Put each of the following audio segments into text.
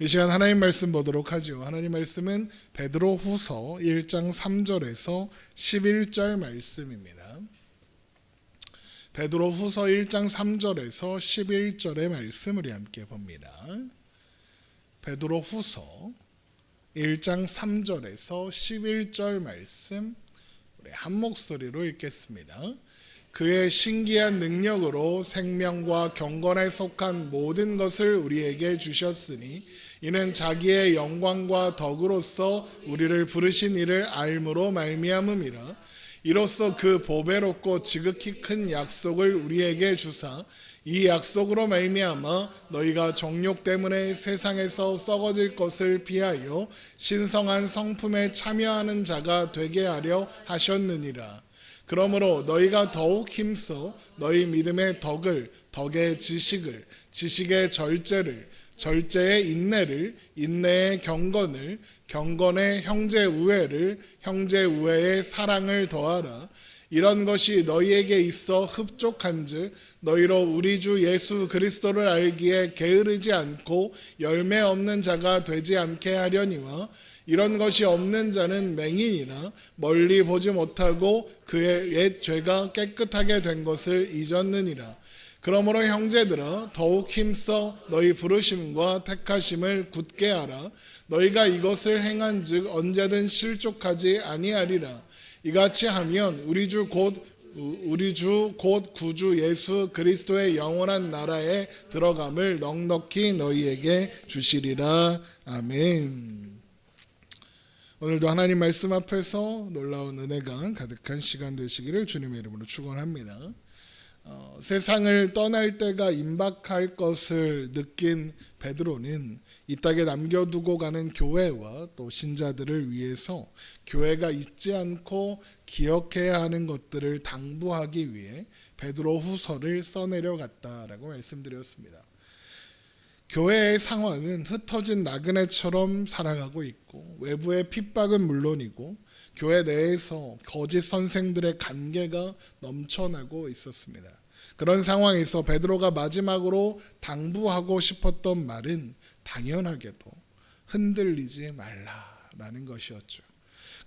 이 시간 하나님 말씀 보도록 하죠. 하나님 말씀은 베드로후서 1장 3절에서 11절 말씀입니다. 베드로후서 1장 3절에서 11절의 말씀 우리 함께 봅니다. 베드로후서 1장 3절에서 11절 말씀 우리 한 목소리로 읽겠습니다. 그의 신기한 능력으로 생명과 경건에 속한 모든 것을 우리에게 주셨으니 이는 자기의 영광과 덕으로서 우리를 부르신 이를 알므로 말미암음이라. 이로써 그 보배롭고 지극히 큰 약속을 우리에게 주사 이 약속으로 말미암아 너희가 정욕 때문에 세상에서 썩어질 것을 피하여 신성한 성품에 참여하는 자가 되게 하려 하셨느니라. 그러므로 너희가 더욱 힘써 너희 믿음의 덕을, 덕의 지식을, 지식의 절제를, 절제의 인내를, 인내의 경건을, 경건의 형제 우애를, 형제 우애의 사랑을 더하라. 이런 것이 너희에게 있어 흡족한즉 너희로 우리 주 예수 그리스도를 알기에 게으르지 않고 열매 없는 자가 되지 않게 하려니와 이런 것이 없는 자는 맹인이라 멀리 보지 못하고 그의 옛 죄가 깨끗하게 된 것을 잊었느니라. 그러므로 형제들아 더욱 힘써 너희 부르심과 택하심을 굳게 하라. 너희가 이것을 행한즉 언제든 실족하지 아니하리라. 이같이 하면 우리 주 곧 구주 예수 그리스도의 영원한 나라에 들어감을 넉넉히 너희에게 주시리라. 아멘. 오늘도 하나님 말씀 앞에서 놀라운 은혜가 가득한 시간 되시기를 주님의 이름으로 축원합니다. 세상을 떠날 때가 임박할 것을 느낀 베드로는 이 땅에 남겨두고 가는 교회와 또 신자들을 위해서 교회가 잊지 않고 기억해야 하는 것들을 당부하기 위해 베드로 후서를 써내려 갔다라고 말씀드렸습니다. 교회의 상황은 흩어진 나그네처럼 살아가고 있고 외부의 핍박은 물론이고 교회 내에서 거짓 선생들의 관계가 넘쳐나고 있었습니다. 그런 상황에서 베드로가 마지막으로 당부하고 싶었던 말은 당연하게도 흔들리지 말라라는 것이었죠.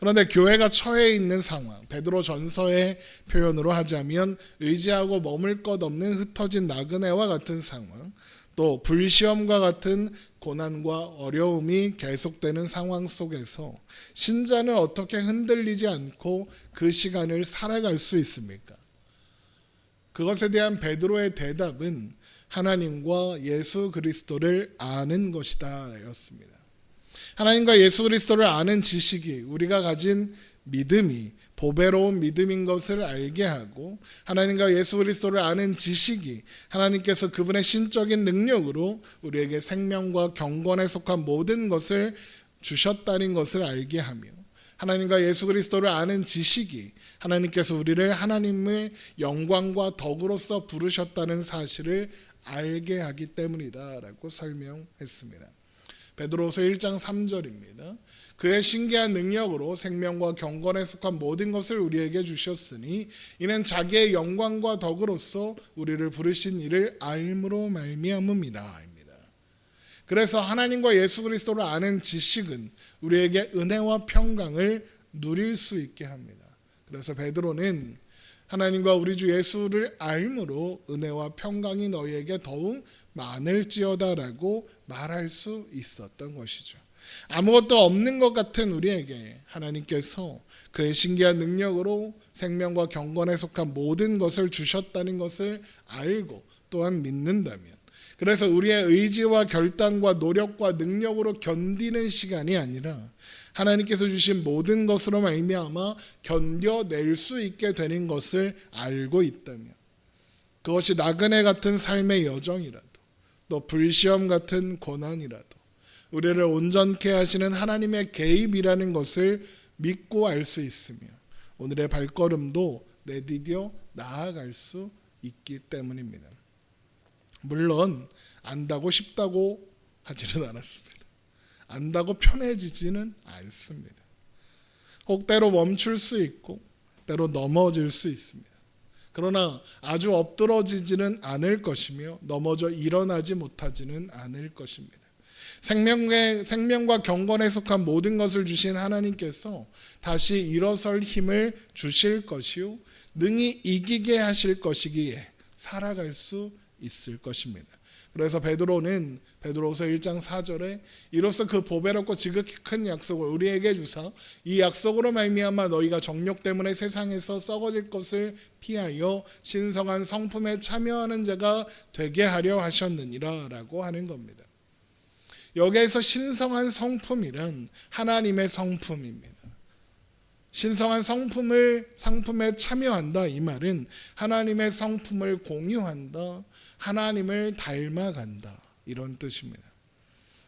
그런데 교회가 처해 있는 상황, 베드로 전서의 표현으로 하자면 의지하고 머물 것 없는 흩어진 나그네와 같은 상황, 또 불시험과 같은 고난과 어려움이 계속되는 상황 속에서 신자는 어떻게 흔들리지 않고 그 시간을 살아갈 수 있습니까? 그것에 대한 베드로의 대답은 하나님과 예수 그리스도를 아는 것이다 였습니다. 하나님과 예수 그리스도를 아는 지식이 우리가 가진 믿음이 보배로운 믿음인 것을 알게 하고 하나님과 예수 그리스도를 아는 지식이 하나님께서 그분의 신적인 능력으로 우리에게 생명과 경건에 속한 모든 것을 주셨다는 것을 알게 하며 하나님과 예수 그리스도를 아는 지식이 하나님께서 우리를 하나님의 영광과 덕으로서 부르셨다는 사실을 알게 하기 때문이다라고 설명했습니다. 베드로서 1장 3절입니다. 그의 신기한 능력으로 생명과 경건에 속한 모든 것을 우리에게 주셨으니 이는 자기의 영광과 덕으로서 우리를 부르신 이를 알므로 말미암음이라. 그래서 하나님과 예수 그리스도를 아는 지식은 우리에게 은혜와 평강을 누릴 수 있게 합니다. 그래서 베드로는 하나님과 우리 주 예수를 알므로 은혜와 평강이 너희에게 더욱 많을지어다라고 말할 수 있었던 것이죠. 아무것도 없는 것 같은 우리에게 하나님께서 그의 신기한 능력으로 생명과 경건에 속한 모든 것을 주셨다는 것을 알고 또한 믿는다면 그래서 우리의 의지와 결단과 노력과 능력으로 견디는 시간이 아니라 하나님께서 주신 모든 것으로 말미암아 견뎌낼 수 있게 되는 것을 알고 있다면 그것이 나그네 같은 삶의 여정이라도 또 불시험 같은 고난이라도 우리를 온전케 하시는 하나님의 개입이라는 것을 믿고 알 수 있으며 오늘의 발걸음도 내디뎌 나아갈 수 있기 때문입니다. 물론 안다고 쉽다고 하지는 않았습니다. 안다고 편해지지는 않습니다. 혹 때로 멈출 수 있고 때로 넘어질 수 있습니다. 그러나 아주 엎드러지지는 않을 것이며 넘어져 일어나지 못하지는 않을 것입니다. 생명과 경건에 속한 모든 것을 주신 하나님께서 다시 일어설 힘을 주실 것이요 능히 이기게 하실 것이기에 살아갈 수 있을 것입니다. 그래서 베드로서 1장 4절에 이로써 그 보배롭고 지극히 큰 약속을 우리에게 주사 이 약속으로 말미암아 너희가 정욕 때문에 세상에서 썩어질 것을 피하여 신성한 성품에 참여하는 자가 되게 하려 하셨느니라 라고 하는 겁니다. 여기에서 신성한 성품이란 하나님의 성품입니다. 신성한 성품에 참여한다 이 말은 하나님의 성품을 공유한다, 하나님을 닮아간다 이런 뜻입니다.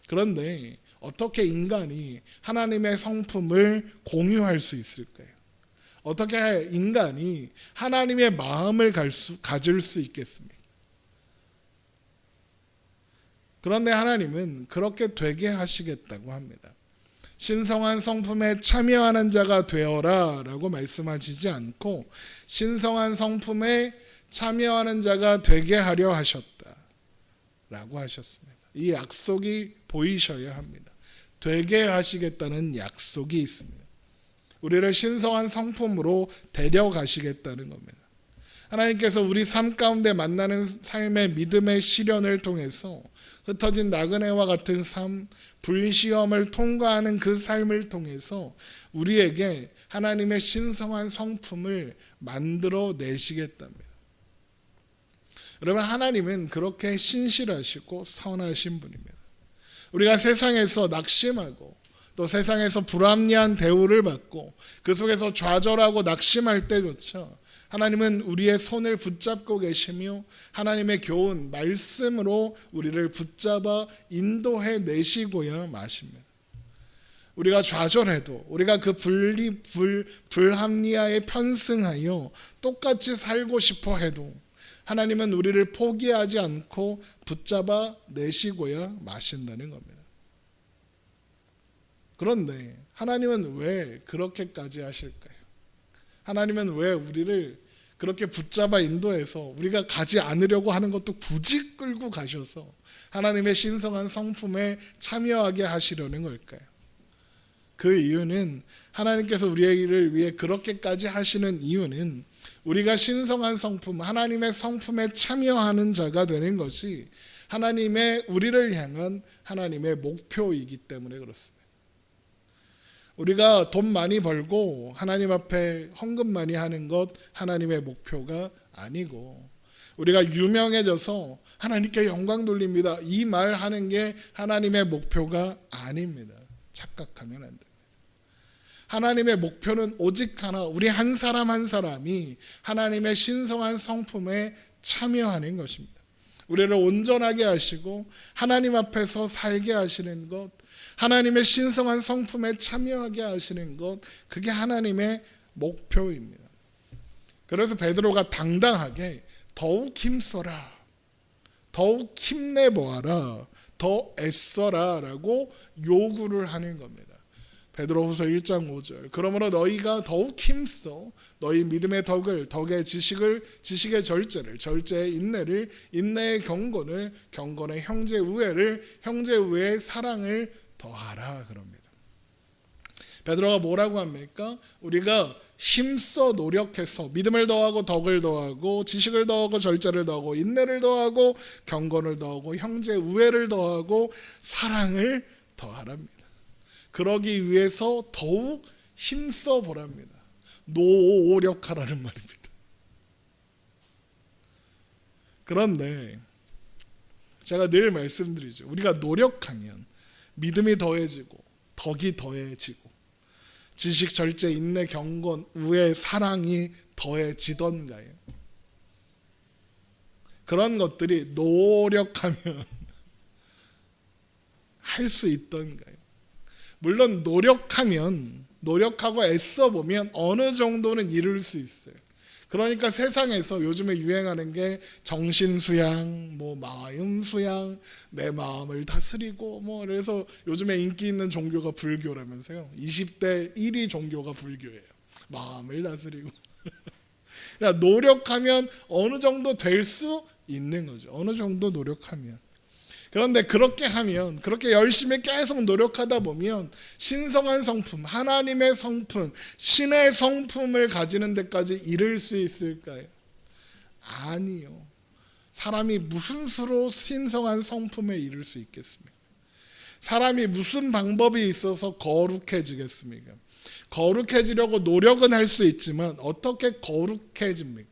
그런데 어떻게 인간이 하나님의 성품을 공유할 수 있을까요? 어떻게 인간이 하나님의 마음을 가질 수 있겠습니까? 그런데 하나님은 그렇게 되게 하시겠다고 합니다. 신성한 성품에 참여하는 자가 되어라 라고 말씀하시지 않고 신성한 성품에 참여하는 자가 되게 하려 하셨다 라고 하셨습니다. 이 약속이 보이셔야 합니다. 되게 하시겠다는 약속이 있습니다. 우리를 신성한 성품으로 데려가시겠다는 겁니다. 하나님께서 우리 삶 가운데 만나는 삶의 믿음의 시련을 통해서 흩어진 나그네와 같은 삶, 불시험을 통과하는 그 삶을 통해서 우리에게 하나님의 신성한 성품을 만들어 내시겠답니다. 여러분, 하나님은 그렇게 신실하시고 선하신 분입니다. 우리가 세상에서 낙심하고 또 세상에서 불합리한 대우를 받고 그 속에서 좌절하고 낙심할 때조차 하나님은 우리의 손을 붙잡고 계시며 하나님의 교훈, 말씀으로 우리를 붙잡아 인도해 내시고야 마십니다. 우리가 좌절해도 우리가 그 불합리하에 편승하여 똑같이 살고 싶어 해도 하나님은 우리를 포기하지 않고 붙잡아 내시고야 마신다는 겁니다. 그런데 하나님은 왜 그렇게까지 하실까요? 하나님은 왜 우리를 그렇게 붙잡아 인도해서 우리가 가지 않으려고 하는 것도 굳이 끌고 가셔서 하나님의 신성한 성품에 참여하게 하시려는 걸까요? 그 이유는 하나님께서 우리를 위해 그렇게까지 하시는 이유는 우리가 신성한 성품, 하나님의 성품에 참여하는 자가 되는 것이 우리를 향한 하나님의 목표이기 때문에 그렇습니다. 우리가 돈 많이 벌고 하나님 앞에 헌금 많이 하는 것 하나님의 목표가 아니고 우리가 유명해져서 하나님께 영광 돌립니다. 이 말 하는 게 하나님의 목표가 아닙니다. 착각하면 안 됩니다. 하나님의 목표는 오직 하나, 우리 한 사람 한 사람이 하나님의 신성한 성품에 참여하는 것입니다. 우리를 온전하게 하시고 하나님 앞에서 살게 하시는 것, 하나님의 신성한 성품에 참여하게 하시는 것, 그게 하나님의 목표입니다. 그래서 베드로가 당당하게 더욱 힘써라, 더욱 힘내보아라, 더 애써라 라고 요구를 하는 겁니다. 베드로후서 1장 5절 그러므로 너희가 더욱 힘써 너희 믿음의 덕의 지식의 절제를, 절제의 인내를, 인내의 경건을, 경건의 형제 우애를, 형제 우애의 사랑을 더하라 그럽니다. 베드로가 뭐라고 합니까? 우리가 힘써 노력해서 믿음을 더하고 덕을 더하고 지식을 더하고 절제를 더하고 인내를 더하고 경건을 더하고 형제 우애를 더하고 사랑을 더하랍니다. 그러기 위해서 더욱 힘써 보랍니다. 노력하라는 말입니다. 그런데 제가 늘 말씀드리죠. 우리가 노력하면 믿음이 더해지고 덕이 더해지고 지식, 절제, 인내, 경건, 우애, 사랑이 더해지던가요? 그런 것들이 노력하면 할 수 있던가요? 물론 노력하고 애써보면 어느 정도는 이룰 수 있어요. 그러니까 세상에서 요즘에 유행하는 게 정신수양, 마음수양, 내 마음을 다스리고 그래서 요즘에 인기 있는 종교가 불교라면서요. 20대 1위 종교가 불교예요. 마음을 다스리고. 그러니까 노력하면 어느 정도 될 수 있는 거죠. 어느 정도 노력하면. 그런데 그렇게 하면, 그렇게 열심히 계속 노력하다 보면 신성한 성품, 하나님의 성품, 신의 성품을 가지는 데까지 이를 수 있을까요? 아니요. 사람이 무슨 수로 신성한 성품에 이를 수 있겠습니까? 사람이 무슨 방법이 있어서 거룩해지겠습니까? 거룩해지려고 노력은 할 수 있지만 어떻게 거룩해집니까?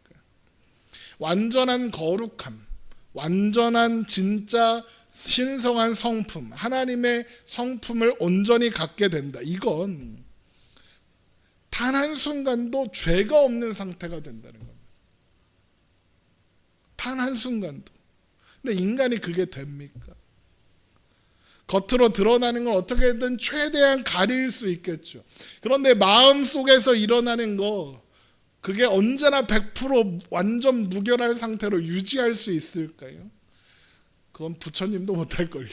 완전한 거룩함, 완전한 진짜 신성한 성품, 하나님의 성품을 온전히 갖게 된다. 이건 단 한순간도 죄가 없는 상태가 된다는 겁니다. 단 한순간도. 근데 인간이 그게 됩니까? 겉으로 드러나는 건 어떻게든 최대한 가릴 수 있겠죠. 그런데 마음속에서 일어나는 거, 그게 언제나 100% 완전 무결할 상태로 유지할 수 있을까요? 그건 부처님도 못할걸요.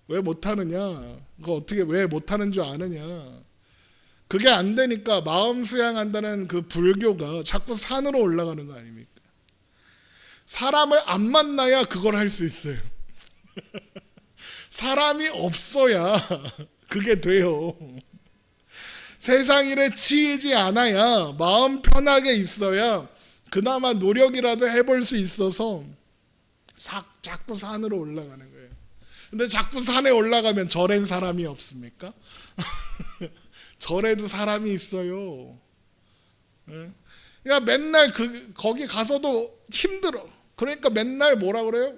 왜 못하느냐? 그거 어떻게 왜 못하는 줄 아느냐? 그게 안 되니까 마음 수양한다는 그 불교가 자꾸 산으로 올라가는 거 아닙니까? 사람을 안 만나야 그걸 할 수 있어요. 사람이 없어야 그게 돼요. 세상 일에 치이지 않아야, 마음 편하게 있어야 그나마 노력이라도 해볼 수 있어서 자꾸 산으로 올라가는 거예요. 근데 자꾸 산에 올라가면 절엔 사람이 없습니까? 절에도 사람이 있어요. 그러니까 맨날 거기 가서도 힘들어. 그러니까 맨날 뭐라 그래요?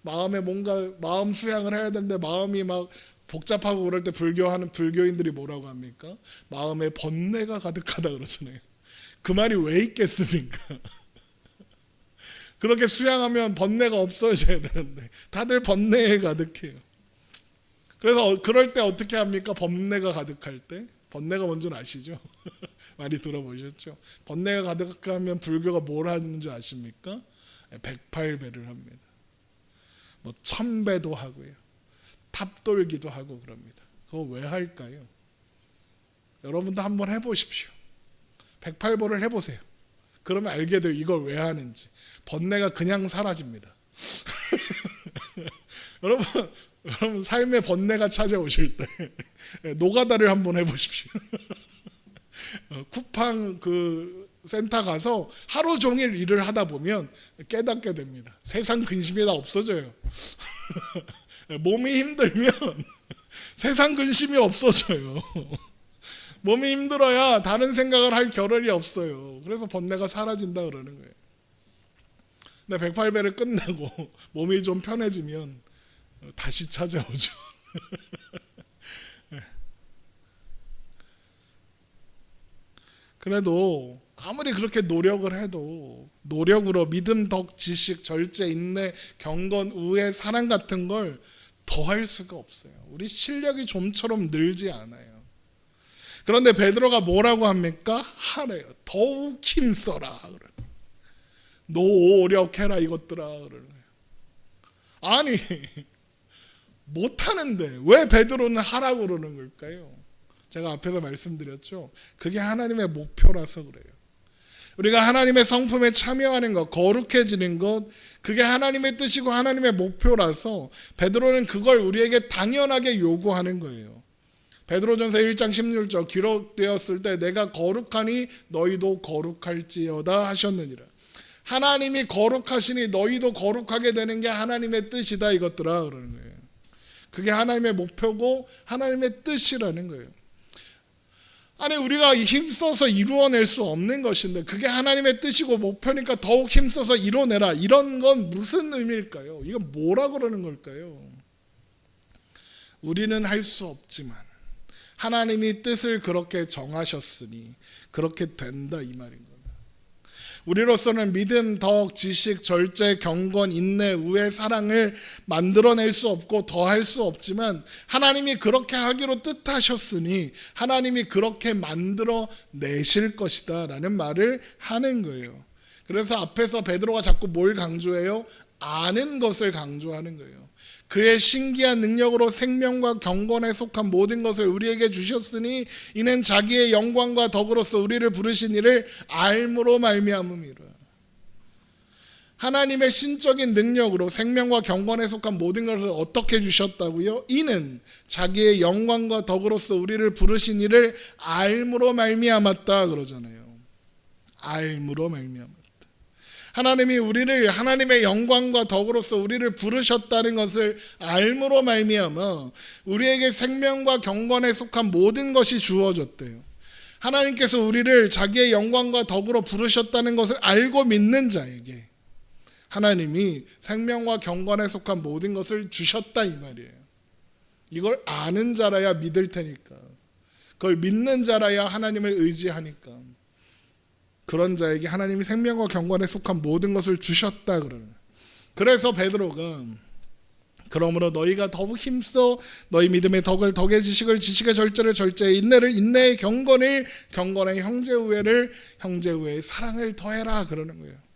마음에 뭔가 마음 수양을 해야 되는데 마음이 막 복잡하고 그럴 때 불교하는 불교인들이 뭐라고 합니까? 마음에 번뇌가 가득하다 그러잖아요. 그 말이 왜 있겠습니까? 그렇게 수양하면 번뇌가 없어져야 되는데 다들 번뇌에 가득해요. 그래서 그럴 때 어떻게 합니까? 번뇌가 가득할 때. 번뇌가 뭔지 아시죠? 많이 들어보셨죠? 번뇌가 가득하면 불교가 뭘 하는 줄 아십니까? 108배를 합니다. 뭐 1000배도 하고요. 탑돌기도 하고 그럽니다. 그거 왜 할까요? 여러분도 한번 해보십시오. 108보를 해보세요. 그러면 알게 돼요. 이걸 왜 하는지. 번뇌가 그냥 사라집니다. 여러분 삶의 번뇌가 찾아오실 때 노가다를 한번 해보십시오. 쿠팡 그 센터 가서 하루 종일 일을 하다 보면 깨닫게 됩니다. 세상 근심이 다 없어져요. 몸이 힘들면 세상 근심이 없어져요. 몸이 힘들어야 다른 생각을 할 겨를이 없어요. 그래서 번뇌가 사라진다 그러는 거예요. 근데 108배를 끝나고 몸이 좀 편해지면 다시 찾아오죠. 그래도 아무리 그렇게 노력을 해도 노력으로 믿음, 덕, 지식, 절제, 인내, 경건, 우애, 사랑 같은 걸 더할 수가 없어요. 우리 실력이 좀처럼 늘지 않아요. 그런데 베드로가 뭐라고 합니까? 하래요. 더욱 힘써라. 노력해라 이것들아. 그러는 거예요. 아니 못하는데 왜 베드로는 하라고 그러는 걸까요? 제가 앞에서 말씀드렸죠. 그게 하나님의 목표라서 그래요. 우리가 하나님의 성품에 참여하는 것, 거룩해지는 것, 그게 하나님의 뜻이고 하나님의 목표라서 베드로는 그걸 우리에게 당연하게 요구하는 거예요. 베드로전서 1장 16절 기록되었을 때 내가 거룩하니 너희도 거룩할지어다 하셨느니라. 하나님이 거룩하시니 너희도 거룩하게 되는 게 하나님의 뜻이다 이것들아 그러는 거예요. 그게 하나님의 목표고 하나님의 뜻이라는 거예요. 아니 우리가 힘써서 이루어낼 수 없는 것인데 그게 하나님의 뜻이고 목표니까 더욱 힘써서 이뤄내라. 이런 건 무슨 의미일까요? 이건 뭐라 그러는 걸까요? 우리는 할 수 없지만 하나님이 뜻을 그렇게 정하셨으니 그렇게 된다 이 말인 겁니다. 우리로서는 믿음, 덕, 지식, 절제, 경건, 인내, 우애, 사랑을 만들어낼 수 없고 더할 수 없지만 하나님이 그렇게 하기로 뜻하셨으니 하나님이 그렇게 만들어내실 것이다 라는 말을 하는 거예요. 그래서 앞에서 베드로가 자꾸 뭘 강조해요? 아는 것을 강조하는 거예요. 그의 신기한 능력으로 생명과 경건에 속한 모든 것을 우리에게 주셨으니 이는 자기의 영광과 덕으로서 우리를 부르신 이를 알므로 말미암음이라. 하나님의 신적인 능력으로 생명과 경건에 속한 모든 것을 어떻게 주셨다고요? 이는 자기의 영광과 덕으로서 우리를 부르신 이를 알므로 말미암았다 그러잖아요. 알므로 말미암았다. 하나님이 우리를 하나님의 영광과 덕으로서 우리를 부르셨다는 것을 알므로 말미암아 우리에게 생명과 경건에 속한 모든 것이 주어졌대요. 하나님께서 우리를 자기의 영광과 덕으로 부르셨다는 것을 알고 믿는 자에게 하나님이 생명과 경건에 속한 모든 것을 주셨다 이 말이에요. 이걸 아는 자라야 믿을 테니까, 그걸 믿는 자라야 하나님을 의지하니까, 그런 자에게 하나님이 생명과 경건에 속한 모든 것을 주셨다 그러는. 그래서 베드로가 그러므로 너희가 더욱 힘써 너희 믿음의 덕을 덕의 지식을 지식의 절제를 절제의 인내를 인내의 경건을 경건의 형제 우애를 형제 우애의 사랑을 더해라 그러는 거예요.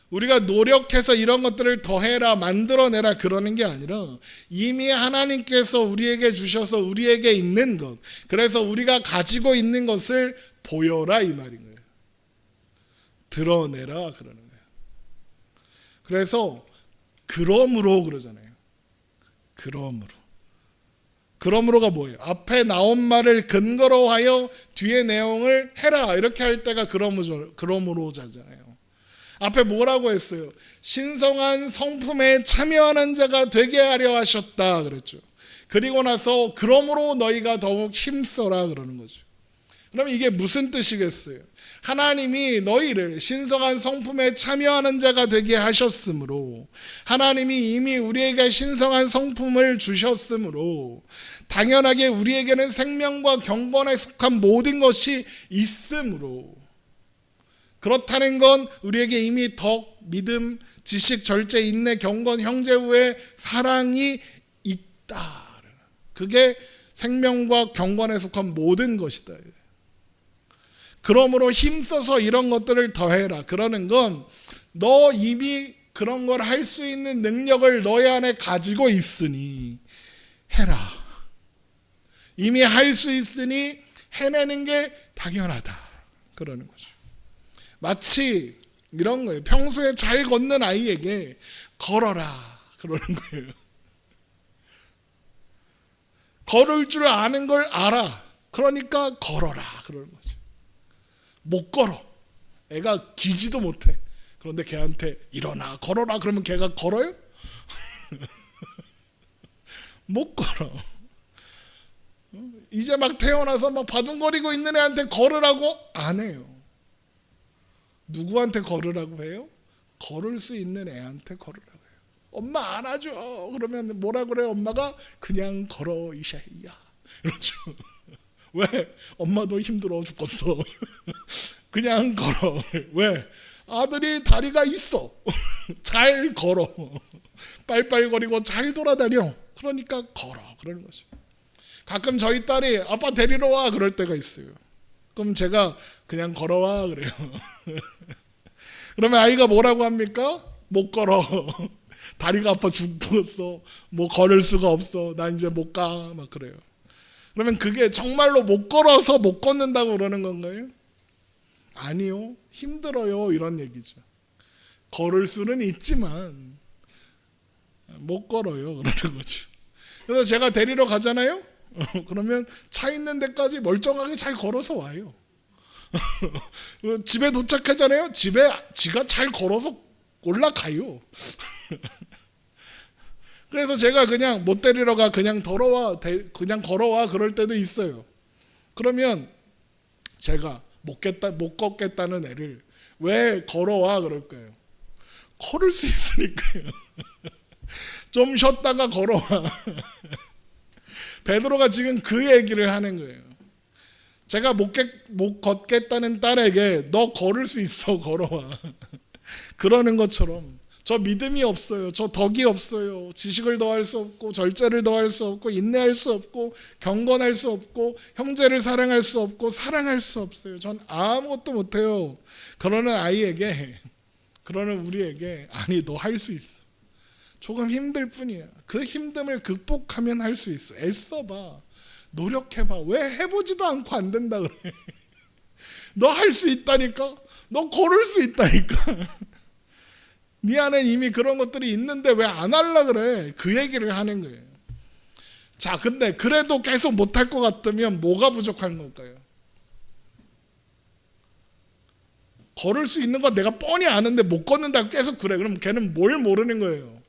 우리가 노력해서 이런 것들을 더해라 만들어내라 그러는 게 아니라 이미 하나님께서 우리에게 주셔서 우리에게 있는 것, 그래서 우리가 가지고 있는 것을 보여라 이 말인 거예요. 드러내라 그러는 거예요. 그래서 그러므로 그러잖아요. 그러므로가 뭐예요? 앞에 나온 말을 근거로 하여 뒤에 내용을 해라 이렇게 할 때가 그러므로잖아요. 앞에 뭐라고 했어요? 신성한 성품에 참여하는 자가 되게 하려 하셨다 그랬죠. 그리고 나서 그러므로 너희가 더욱 힘써라 그러는 거죠. 그러면 이게 무슨 뜻이겠어요? 하나님이 너희를 신성한 성품에 참여하는 자가 되게 하셨으므로, 하나님이 이미 우리에게 신성한 성품을 주셨으므로 당연하게 우리에게는 생명과 경건에 속한 모든 것이 있으므로, 그렇다는 건 우리에게 이미 덕, 믿음, 지식, 절제, 인내, 경건, 형제 우애, 사랑이 있다. 그게 생명과 경건에 속한 모든 것이다. 그러므로 힘써서 이런 것들을 더해라. 그러는 건 너 이미 그런 걸 할 수 있는 능력을 너희 안에 가지고 있으니 해라. 이미 할 수 있으니 해내는 게 당연하다. 그러는 거죠. 마치 이런 거예요. 평소에 잘 걷는 아이에게 걸어라 그러는 거예요. 걸을 줄 아는 걸 알아. 그러니까 걸어라 그러는 거죠. 못 걸어. 애가 기지도 못해. 그런데 걔한테 일어나 걸어라 그러면 걔가 걸어요? 못 걸어. 이제 막 태어나서 막 바둥거리고 있는 애한테 걸으라고 안 해요. 누구한테 걸으라고 해요? 걸을 수 있는 애한테 걸으라고 해요. 엄마 안아줘. 그러면 뭐라 그래요? 엄마가 그냥 걸어 이샤이야. 이러죠. 왜? 엄마도 힘들어 죽겠어. 그냥 걸어. 왜? 아들이 다리가 있어. 잘 걸어. 빨빨거리고 잘 돌아다녀. 그러니까 걸어. 그러는 거죠. 가끔 저희 딸이 아빠 데리러 와 그럴 때가 있어요. 그럼 제가 그냥 걸어와 그래요. 그러면 아이가 뭐라고 합니까? 못 걸어. 다리가 아파 죽었어. 뭐 걸을 수가 없어. 나 이제 못 가. 막 그래요. 그러면 그게 정말로 못 걸어서 못 걷는다고 그러는 건가요? 아니요. 힘들어요. 이런 얘기죠. 걸을 수는 있지만 못 걸어요. 그러는 거죠. 그래서 제가 데리러 가잖아요. 그러면 차 있는 데까지 멀쩡하게 잘 걸어서 와요. 집에 도착하잖아요. 집에 지가 잘 걸어서 올라가요. 그래서 제가 그냥 못 데리러 가, 그냥 그냥 걸어와 그럴 때도 있어요. 그러면 제가 못 걷겠다는 애를 왜 걸어와 그럴 거예요. 걸을 수 있으니까요. 좀 쉬었다가 걸어와. 베드로가 지금 그 얘기를 하는 거예요. 제가 못 걷겠다는 딸에게 너 걸을 수 있어 걸어와. 그러는 것처럼 저 믿음이 없어요. 저 덕이 없어요. 지식을 더할 수 없고 절제를 더할 수 없고 인내할 수 없고 경건할 수 없고 형제를 사랑할 수 없고 사랑할 수 없어요. 전 아무것도 못해요. 그러는 아이에게, 그러는 우리에게 아니 너 할 수 있어. 조금 힘들 뿐이야. 그 힘듦을 극복하면 할 수 있어. 애써봐. 노력해봐. 왜 해보지도 않고 안 된다 그래. 너 할 수 있다니까. 너 걸을 수 있다니까. 네 안에 이미 그런 것들이 있는데 왜 안 하려 그래? 그 얘기를 하는 거예요. 자, 근데 그래도 계속 못할 것 같으면 뭐가 부족한 걸까요? 걸을 수 있는 건 내가 뻔히 아는데 못 걷는다고 계속 그래. 그럼 걔는 뭘 모르는 거예요?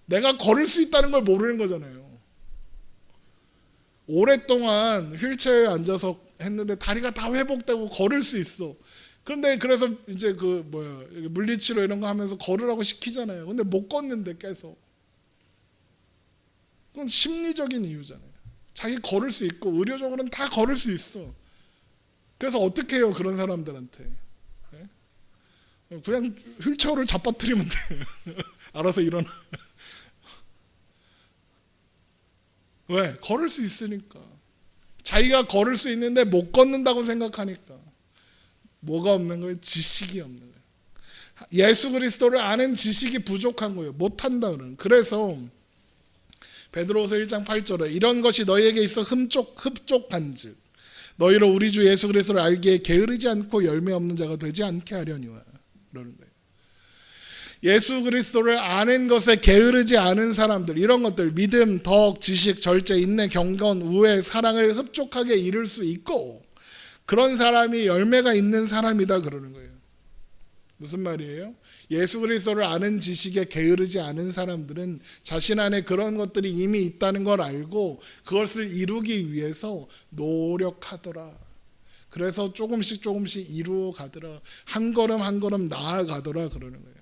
내가 걸을 수 있다는 걸 모르는 거잖아요. 오랫동안 휠체어에 앉아서 했는데 다리가 다 회복되고 걸을 수 있어. 그런데 그래서 이제 물리치료 이런 거 하면서 걸으라고 시키잖아요. 근데 못 걷는데 계속. 그건 심리적인 이유잖아요. 자기 걸을 수 있고 의료적으로는 다 걸을 수 있어. 그래서 어떻게 해요 그런 사람들한테? 그냥 휠체어를 잡아뜨리면 돼. 알아서 일어나. 왜? 걸을 수 있으니까. 자기가 걸을 수 있는데 못 걷는다고 생각하니까. 뭐가 없는 거예요? 지식이 없는 거예요. 예수 그리스도를 아는 지식이 부족한 거예요. 못한다 그러는. 그래서 베드로후서 1장 8절에 이런 것이 너희에게 있어 흡족한즉 너희로 우리 주 예수 그리스도를 알기에 게으르지 않고 열매 없는 자가 되지 않게 하려니와 그러는 거예요. 예수 그리스도를 아는 것에 게으르지 않은 사람들, 이런 것들, 믿음, 덕, 지식, 절제, 인내, 경건, 우애, 사랑을 흡족하게 이룰 수 있고 그런 사람이 열매가 있는 사람이다 그러는 거예요. 무슨 말이에요? 예수 그리스도를 아는 지식에 게으르지 않은 사람들은 자신 안에 그런 것들이 이미 있다는 걸 알고 그것을 이루기 위해서 노력하더라. 그래서 조금씩 이루어 가더라. 한 걸음 한 걸음 나아가더라 그러는 거예요.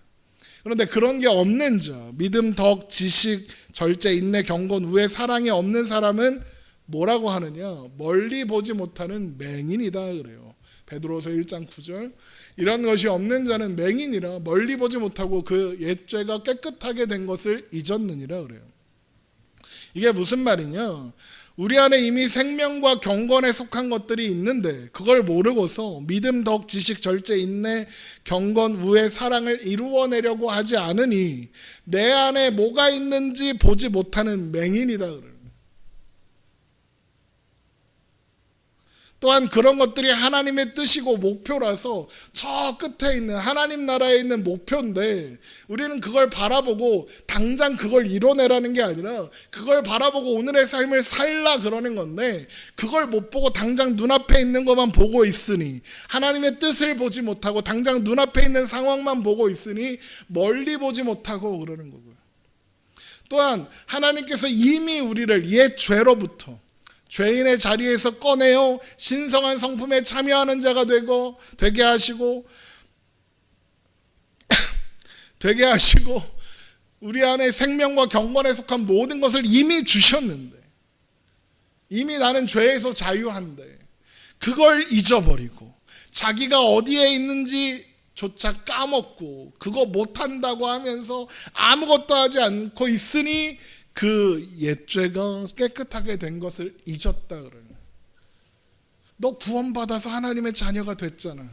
그런데 그런 게 없는 자, 믿음, 덕, 지식, 절제, 인내, 경건, 우애, 사랑이 없는 사람은 뭐라고 하느냐? 멀리 보지 못하는 맹인이다 그래요. 베드로서 1장 9절. 이런 것이 없는 자는 맹인이라 멀리 보지 못하고 그 옛죄가 깨끗하게 된 것을 잊었느니라 그래요. 이게 무슨 말이냐? 우리 안에 이미 생명과 경건에 속한 것들이 있는데 그걸 모르고서 믿음, 덕, 지식, 절제, 인내, 경건, 우애, 사랑을 이루어내려고 하지 않으니 내 안에 뭐가 있는지 보지 못하는 맹인이다 그래요. 또한 그런 것들이 하나님의 뜻이고 목표라서 저 끝에 있는 하나님 나라에 있는 목표인데 우리는 그걸 바라보고 당장 그걸 이뤄내라는 게 아니라 그걸 바라보고 오늘의 삶을 살라 그러는 건데 그걸 못 보고 당장 눈앞에 있는 것만 보고 있으니 하나님의 뜻을 보지 못하고 당장 눈앞에 있는 상황만 보고 있으니 멀리 보지 못하고 그러는 거고요. 또한 하나님께서 이미 우리를 옛 죄로부터 죄인의 자리에서 꺼내어 신성한 성품에 참여하는 자가 되게 하시고 우리 안에 생명과 경건에 속한 모든 것을 이미 주셨는데 이미 나는 죄에서 자유한데 그걸 잊어버리고 자기가 어디에 있는지 조차 까먹고 그거 못한다고 하면서 아무것도 하지 않고 있으니 그 옛죄가 깨끗하게 된 것을 잊었다 그러는 거예요. 너 구원받아서 하나님의 자녀가 됐잖아.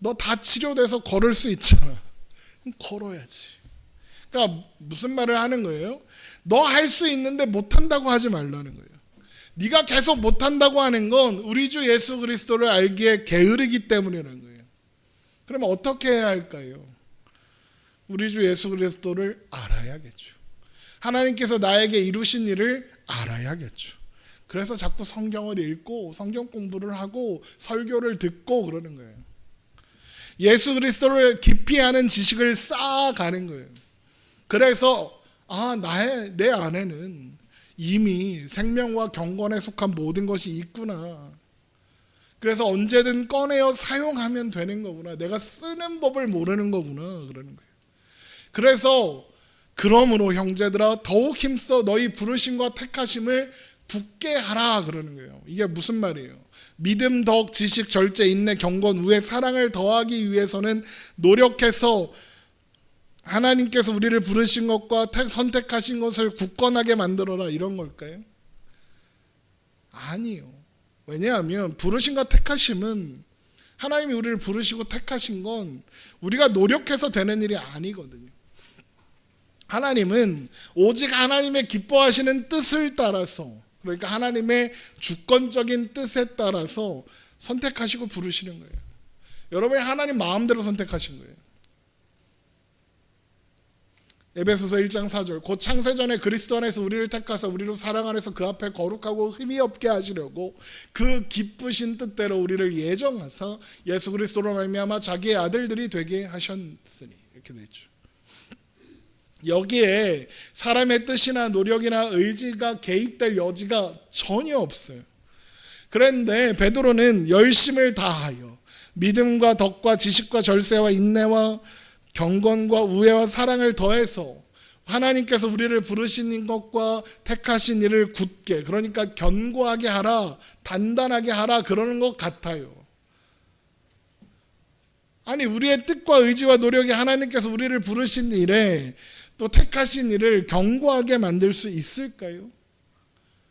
너 다 치료돼서 걸을 수 있잖아. 그럼 걸어야지. 그러니까 무슨 말을 하는 거예요? 너 할 수 있는데 못한다고 하지 말라는 거예요. 네가 계속 못한다고 하는 건 우리 주 예수 그리스도를 알기에 게으르기 때문이라는 거예요. 그러면 어떻게 해야 할까요? 우리 주 예수 그리스도를 알아야겠죠. 하나님께서 나에게 이루신 일을 알아야겠죠. 그래서 자꾸 성경을 읽고 성경 공부를 하고 설교를 듣고 그러는 거예요. 예수 그리스도를 깊이 아는 지식을 쌓아가는 거예요. 그래서 내 안에는 이미 생명과 경건에 속한 모든 것이 있구나. 그래서 언제든 꺼내어 사용하면 되는 거구나. 내가 쓰는 법을 모르는 거구나. 그러는 거예요. 그래서 그러므로 형제들아 더욱 힘써 너희 부르심과 택하심을 굳게 하라 그러는 거예요. 이게 무슨 말이에요? 믿음, 덕, 지식, 절제, 인내, 경건, 우애, 사랑을 더하기 위해서는 노력해서 하나님께서 우리를 부르신 것과 선택하신 것을 굳건하게 만들어라 이런 걸까요? 아니요. 왜냐하면 부르심과 택하심은 하나님이 우리를 부르시고 택하신 건 우리가 노력해서 되는 일이 아니거든요. 하나님은 오직 하나님의 기뻐하시는 뜻을 따라서 그러니까 하나님의 주권적인 뜻에 따라서 선택하시고 부르시는 거예요. 여러분이 하나님 마음대로 선택하신 거예요. 에베소서 1장 4절 곧 창세전에 그리스도 안에서 우리를 택하사 우리로 사랑 안에서 그 앞에 거룩하고 흠이 없게 하시려고 그 기쁘신 뜻대로 우리를 예정하사 예수 그리스도로 말미암아 자기의 아들들이 되게 하셨으니 이렇게 되어 있죠. 여기에 사람의 뜻이나 노력이나 의지가 개입될 여지가 전혀 없어요. 그런데 베드로는 열심을 다하여 믿음과 덕과 지식과 절세와 인내와 경건과 우애와 사랑을 더해서 하나님께서 우리를 부르신 것과 택하신 일을 굳게, 그러니까 견고하게 하라, 단단하게 하라 그러는 것 같아요. 아니, 우리의 뜻과 의지와 노력이 하나님께서 우리를 부르신 일에 또 택하신 일을 견고하게 만들 수 있을까요?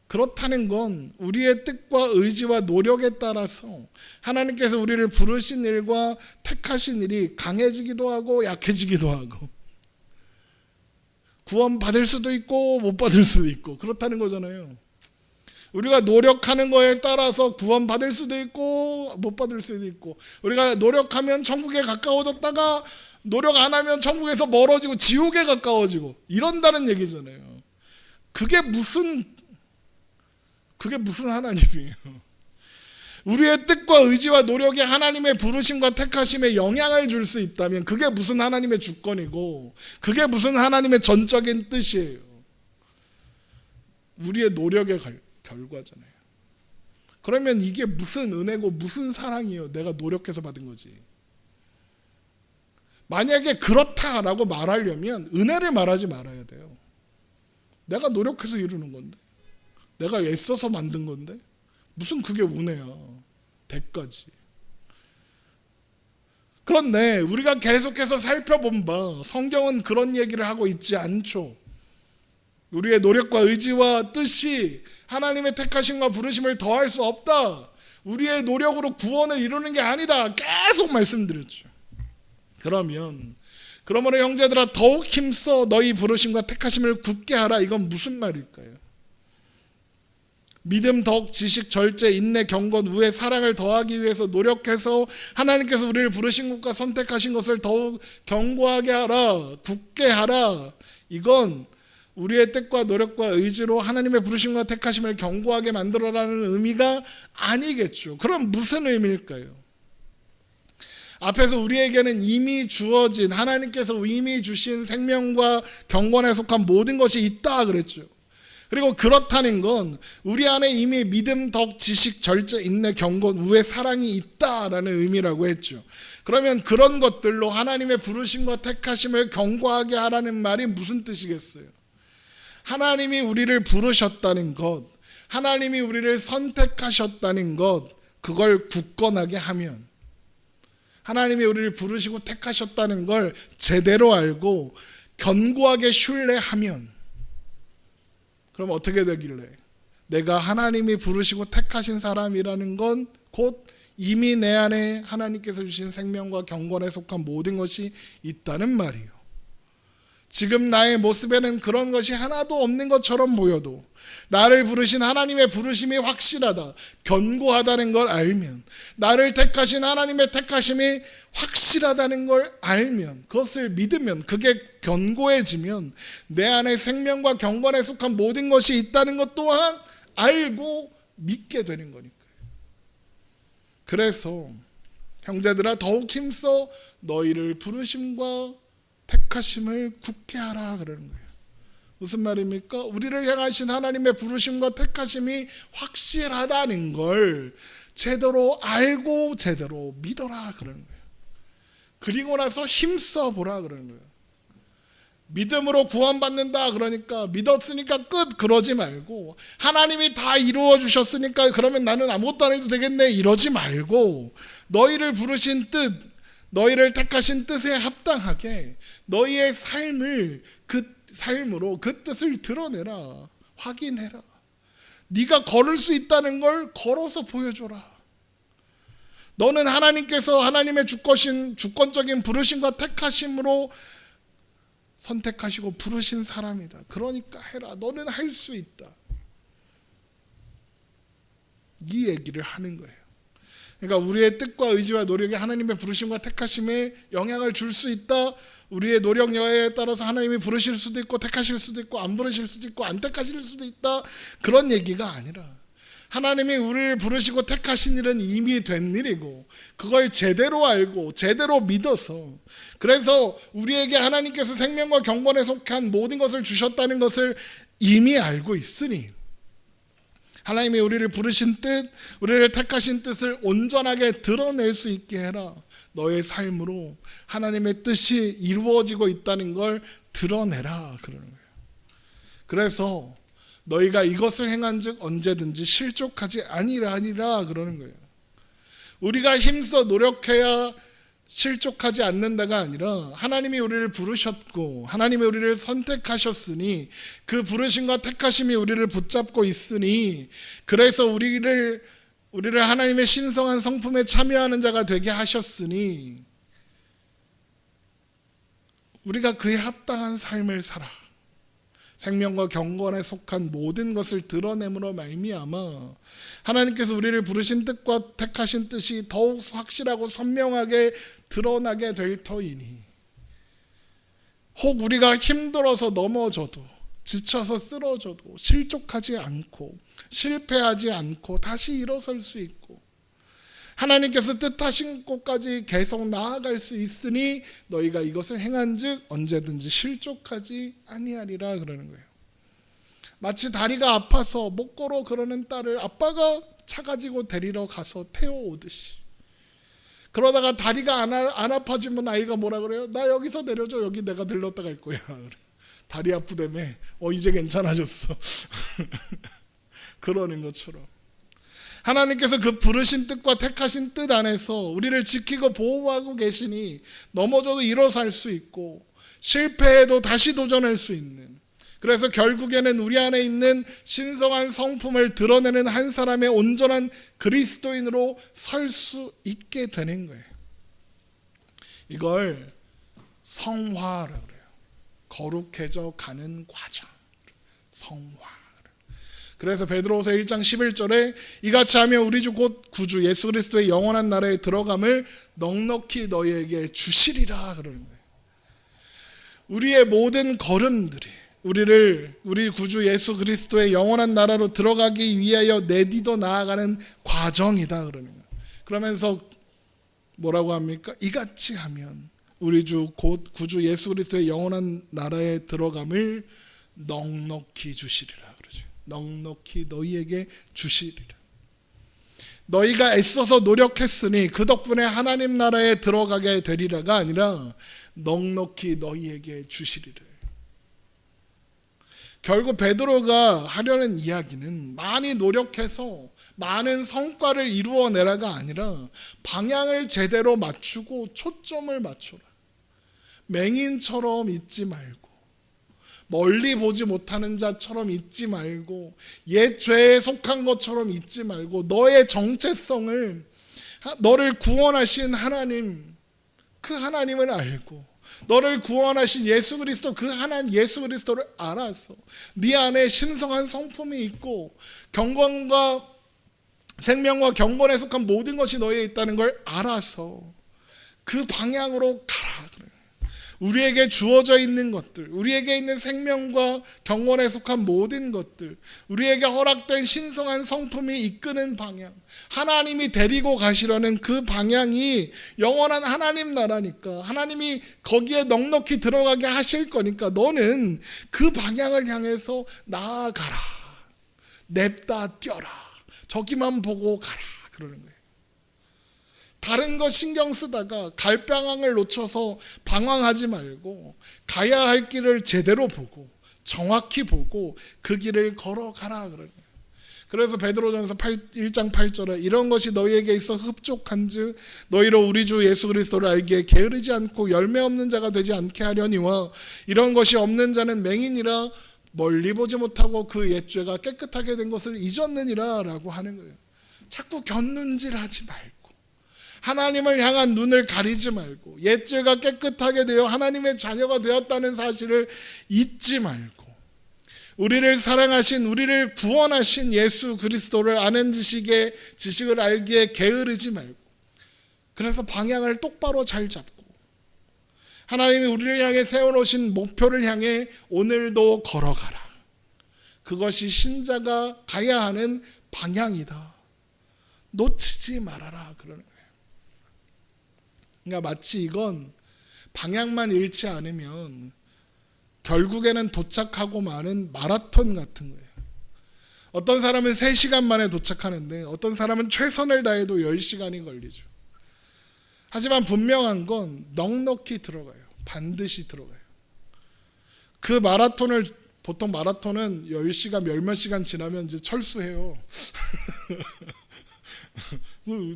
그렇다는 건 우리의 뜻과 의지와 노력에 따라서 하나님께서 우리를 부르신 일과 택하신 일이 강해지기도 하고 약해지기도 하고 구원 받을 수도 있고 못 받을 수도 있고 그렇다는 거잖아요. 우리가 노력하는 거에 따라서 구원 받을 수도 있고 못 받을 수도 있고, 우리가 노력하면 천국에 가까워졌다가 노력 안 하면 천국에서 멀어지고 지옥에 가까워지고 이런다는 얘기잖아요. 그게 무슨 하나님이에요? 우리의 뜻과 의지와 노력이 하나님의 부르심과 택하심에 영향을 줄 수 있다면 그게 무슨 하나님의 주권이고 그게 무슨 하나님의 전적인 뜻이에요? 우리의 노력의 결과잖아요. 그러면 이게 무슨 은혜고 무슨 사랑이에요? 내가 노력해서 받은 거지. 만약에 그렇다라고 말하려면 은혜를 말하지 말아야 돼요. 내가 노력해서 이루는 건데, 내가 애써서 만든 건데 무슨 그게 은혜야, 대가지. 그런데 우리가 계속해서 살펴본 바 성경은 그런 얘기를 하고 있지 않죠. 우리의 노력과 의지와 뜻이 하나님의 택하심과 부르심을 더할 수 없다, 우리의 노력으로 구원을 이루는 게 아니다, 계속 말씀드렸죠. 그러므로 형제들아 더욱 힘써 너희 부르심과 택하심을 굳게 하라. 이건 무슨 말일까요? 믿음, 덕, 지식, 절제, 인내, 경건, 우애, 사랑을 더하기 위해서 노력해서 하나님께서 우리를 부르신 것과 선택하신 것을 더욱 견고하게 하라, 굳게 하라. 이건 우리의 뜻과 노력과 의지로 하나님의 부르심과 택하심을 견고하게 만들어라는 의미가 아니겠죠. 그럼 무슨 의미일까요? 앞에서 우리에게는 이미 주어진, 하나님께서 이미 주신 생명과 경건에 속한 모든 것이 있다 그랬죠. 그리고 그렇다는 건 우리 안에 이미 믿음, 덕, 지식, 절제, 인내, 경건, 우애, 사랑이 있다라는 의미라고 했죠. 그러면 그런 것들로 하나님의 부르심과 택하심을 견고하게 하라는 말이 무슨 뜻이겠어요? 하나님이 우리를 부르셨다는 것, 하나님이 우리를 선택하셨다는 것, 그걸 굳건하게 하면, 하나님이 우리를 부르시고 택하셨다는 걸 제대로 알고 견고하게 신뢰하면, 그럼 어떻게 되길래? 내가 하나님이 부르시고 택하신 사람이라는 건 곧 이미 내 안에 하나님께서 주신 생명과 경건에 속한 모든 것이 있다는 말이에요. 지금 나의 모습에는 그런 것이 하나도 없는 것처럼 보여도 나를 부르신 하나님의 부르심이 확실하다, 견고하다는 걸 알면, 나를 택하신 하나님의 택하심이 확실하다는 걸 알면, 그것을 믿으면, 그게 견고해지면 내 안에 생명과 경건에 속한 모든 것이 있다는 것 또한 알고 믿게 되는 거니까요. 그래서 형제들아 더욱 힘써 너희를 부르심과 택하심을 굳게 하라 그러는 거예요. 무슨 말입니까? 우리를 향하신 하나님의 부르심과 택하심이 확실하다는 걸 제대로 알고 제대로 믿어라 그러는 거예요. 그리고 나서 힘써 보라 그러는 거예요. 믿음으로 구원받는다 그러니까 믿었으니까 끝 그러지 말고, 하나님이 다 이루어 주셨으니까 그러면 나는 아무것도 안 해도 되겠네 이러지 말고, 너희를 부르신 뜻, 너희를 택하신 뜻에 합당하게 너희의 삶을 그 삶으로 그 뜻을 드러내라, 확인해라. 네가 걸을 수 있다는 걸 걸어서 보여줘라. 너는 하나님께서 하나님의 주권적인 부르심과 택하심으로 선택하시고 부르신 사람이다. 그러니까 해라. 너는 할 수 있다. 이 얘기를 하는 거예요. 그러니까 우리의 뜻과 의지와 노력이 하나님의 부르심과 택하심에 영향을 줄 수 있다. 우리의 노력 여하에 따라서 하나님이 부르실 수도 있고 택하실 수도 있고 안 부르실 수도 있고 안 택하실 수도 있다, 그런 얘기가 아니라 하나님이 우리를 부르시고 택하신 일은 이미 된 일이고 그걸 제대로 알고 제대로 믿어서, 그래서 우리에게 하나님께서 생명과 경건에 속한 모든 것을 주셨다는 것을 이미 알고 있으니 하나님이 우리를 부르신 뜻, 우리를 택하신 뜻을 온전하게 드러낼 수 있게 해라. 너의 삶으로 하나님의 뜻이 이루어지고 있다는 걸 드러내라, 그러는 거예요. 그래서 너희가 이것을 행한즉 언제든지 실족하지 아니라 그러는 거예요. 우리가 힘써 노력해야 실족하지 않는다가 아니라 하나님이 우리를 부르셨고 하나님이 우리를 선택하셨으니 그 부르심과 택하심이 우리를 붙잡고 있으니, 그래서 우리를 하나님의 신성한 성품에 참여하는 자가 되게 하셨으니 우리가 그에 합당한 삶을 살아 생명과 경건에 속한 모든 것을 드러냄으로 말미암아 하나님께서 우리를 부르신 뜻과 택하신 뜻이 더욱 확실하고 선명하게 드러나게 될 터이니, 혹 우리가 힘들어서 넘어져도 지쳐서 쓰러져도 실족하지 않고 실패하지 않고 다시 일어설 수 있고 하나님께서 뜻하신 곳까지 계속 나아갈 수 있으니 너희가 이것을 행한즉 언제든지 실족하지 아니하리라, 그러는 거예요. 마치 다리가 아파서 못 걸어 그러는 딸을 아빠가 차 가지고 데리러 가서 태워오듯이, 그러다가 다리가 안 아파지면 아이가 뭐라 그래요? 나 여기서 내려줘, 여기 내가 들렀다 갈 거야. 다리 아프다며, 이제 괜찮아졌어. 그러는 것처럼 하나님께서 그 부르신 뜻과 택하신 뜻 안에서 우리를 지키고 보호하고 계시니 넘어져도 일어설 수 있고 실패해도 다시 도전할 수 있는, 그래서 결국에는 우리 안에 있는 신성한 성품을 드러내는 한 사람의 온전한 그리스도인으로 설 수 있게 되는 거예요. 이걸 성화라고 그래요. 거룩해져 가는 과정, 성화. 그래서 베드로후서 1장 11절에 이같이 하며 우리 주 곧 구주 예수 그리스도의 영원한 나라에 들어감을 넉넉히 너희에게 주시리라, 그러는 거예요. 우리의 모든 걸음들이 우리 구주 예수 그리스도의 영원한 나라로 들어가기 위하여 내디뎌 나아가는 과정이다, 그러는 거예요. 그러면서 뭐라고 합니까? 이같이 하면 우리 주 곧 구주 예수 그리스도의 영원한 나라에 들어감을 넉넉히 주시리라, 그러죠. 넉넉히 너희에게 주시리라. 너희가 애써서 노력했으니 그 덕분에 하나님 나라에 들어가게 되리라가 아니라 넉넉히 너희에게 주시리라. 결국 베드로가 하려는 이야기는 많이 노력해서 많은 성과를 이루어내라가 아니라 방향을 제대로 맞추고 초점을 맞춰라. 맹인처럼 있지 말고 멀리 보지 못하는 자처럼 있지 말고 옛 죄에 속한 것처럼 있지 말고 너의 정체성을, 너를 구원하신 하나님, 그 하나님을 알고 너를 구원하신 예수 그리스도, 그 하나님 예수 그리스도를 알아서 네 안에 신성한 성품이 있고 경건과 생명과 경건에 속한 모든 것이 너에 있다는 걸 알아서 그 방향으로 가라. 우리에게 주어져 있는 것들, 우리에게 있는 생명과 경건에 속한 모든 것들, 우리에게 허락된 신성한 성품이 이끄는 방향, 하나님이 데리고 가시려는 그 방향이 영원한 하나님 나라니까, 하나님이 거기에 넉넉히 들어가게 하실 거니까 너는 그 방향을 향해서 나아가라. 냅다 뛰어라. 저기만 보고 가라. 그러는 거예요. 다른 거 신경 쓰다가 갈 방향을 놓쳐서 방황하지 말고 가야 할 길을 제대로 보고 정확히 보고 그 길을 걸어가라, 그러는 거예요. 그래서 베드로전서 1장 8절에 이런 것이 너희에게 있어 흡족한즉 너희로 우리 주 예수 그리스도를 알기에 게으르지 않고 열매 없는 자가 되지 않게 하려니와 이런 것이 없는 자는 맹인이라 멀리 보지 못하고 그 옛죄가 깨끗하게 된 것을 잊었느니라 라고 하는 거예요. 자꾸 곁눈질하지 말고 하나님을 향한 눈을 가리지 말고 옛죄가 깨끗하게 되어 하나님의 자녀가 되었다는 사실을 잊지 말고 우리를 사랑하신, 우리를 구원하신 예수 그리스도를 아는 지식을 알기에 게으르지 말고, 그래서 방향을 똑바로 잘 잡고 하나님이 우리를 향해 세워놓으신 목표를 향해 오늘도 걸어가라. 그것이 신자가 가야 하는 방향이다. 놓치지 말아라 그러는 거예요. 그러니까 마치 이건 방향만 잃지 않으면 결국에는 도착하고 마는 마라톤 같은 거예요. 어떤 사람은 3시간 만에 도착하는데 어떤 사람은 최선을 다해도 10시간이 걸리죠. 하지만 분명한 건 넉넉히 들어가요. 반드시 들어가요. 그 마라톤을 보통 마라톤은 10시간 몇몇 시간 지나면 이제 철수해요.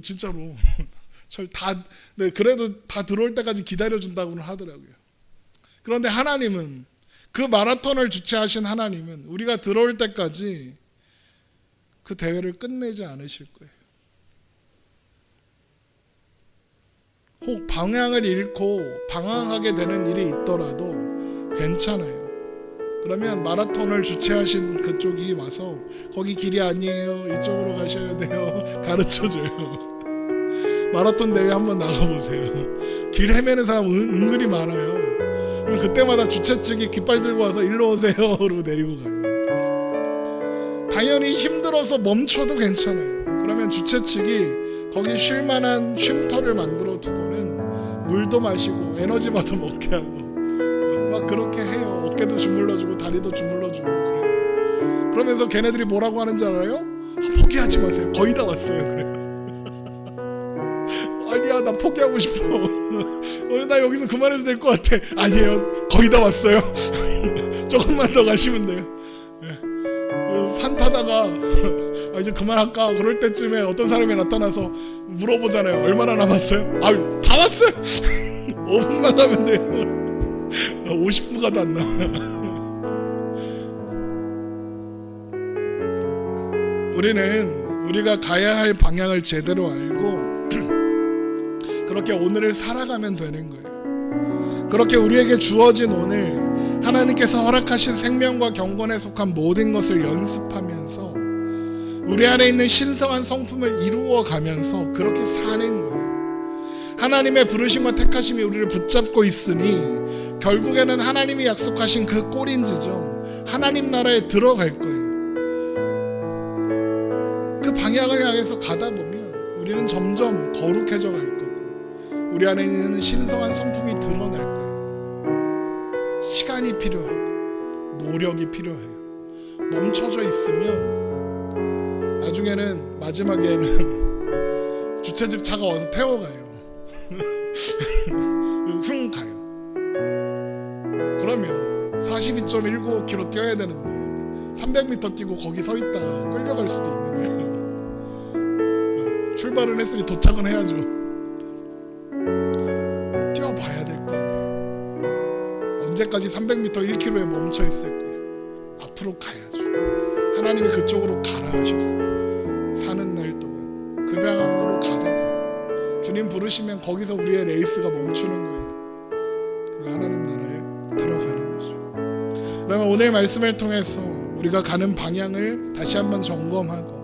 진짜로 네, 그래도 다 들어올 때까지 기다려준다고는 하더라고요. 그런데 하나님은 그 마라톤을 주최하신 하나님은 우리가 들어올 때까지 그 대회를 끝내지 않으실 거예요. 혹 방향을 잃고 방황하게 되는 일이 있더라도 괜찮아요. 그러면 마라톤을 주최하신 그쪽이 와서 거기 길이 아니에요, 이쪽으로 가셔야 돼요 가르쳐줘요. 마라톤 대회 한번 나가보세요. 길 헤매는 사람 은근히 많아요. 그럼 그때마다 주최 측이 깃발 들고 와서 일로 오세요로 데리고 가요. 당연히 힘들어서 멈춰도 괜찮아요. 그러면 주최 측이 거기 쉴 만한 쉼터를 만들어 두고는 물도 마시고 에너지바도 먹게 하고 막 그렇게 해요. 어깨도 주물러주고 다리도 주물러주고 그래요. 그러면서 걔네들이 뭐라고 하는지 알아요? 포기하지 마세요. 거의 다 왔어요. 그래요. 아니야, 나 포기하고 싶어. 나 여기서 그만해도 될 것 같아. 아니에요, 거의 다 왔어요. 조금만 더 가시면 돼요. 산 타다가 이제 그만할까 그럴 때쯤에 어떤 사람이 나타나서 물어보잖아요. 얼마나 남았어요? 아유, 다 왔어요. 5분만 가면 돼요. 50분 가도 안 남아. 우리는 우리가 가야 할 방향을 제대로 알고 그렇게 오늘을 살아가면 되는 거예요. 그렇게 우리에게 주어진 오늘, 하나님께서 허락하신 생명과 경건에 속한 모든 것을 연습하면서 우리 안에 있는 신성한 성품을 이루어 가면서 그렇게 사는 거예요. 하나님의 부르심과 택하심이 우리를 붙잡고 있으니 결국에는 하나님이 약속하신 그 꼬린 지점, 하나님 나라에 들어갈 거예요. 그 방향을 향해서 가다 보면 우리는 점점 거룩해져 갈 거고 우리 안에 있는 신성한 성품이 드러날 거예요. 시간이 필요하고 노력이 필요해요. 멈춰져 있으면 나중에는 마지막에는 주최측 차가 와서 태워가요. 흉 가요. 그러면 42.195km 뛰어야 되는데 300m 뛰고 거기 서 있다가 끌려갈 수도 있는 거예요. 출발은 했으니 도착은 해야죠. 뛰어봐야 될 거 아니에요. 언제까지 300m 1km에 멈춰 있을 거예요. 앞으로 가야죠. 하나님이 그쪽으로 가라 하셨어요. 사는 날 동안 그 방향으로 가다가 주님 부르시면 거기서 우리의 레이스가 멈추는 거예요. 그리고 하나님 나라에 들어가는 거죠. 그러면 오늘 말씀을 통해서 우리가 가는 방향을 다시 한번 점검하고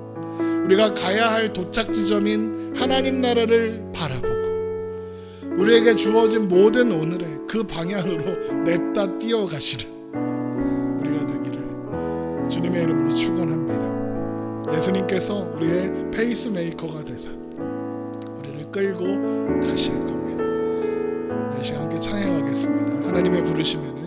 우리가 가야 할 도착 지점인 하나님 나라를 바라보고 우리에게 주어진 모든 오늘에 그 방향으로 냅다 뛰어가시는 우리가 되기를 주님의 이름으로 축원합니다. 예수님께서 우리의 페이스메이커가 되사 우리를 끌고 가실 겁니다. 이 시간 함께 찬양하겠습니다. 하나님의 부르심에는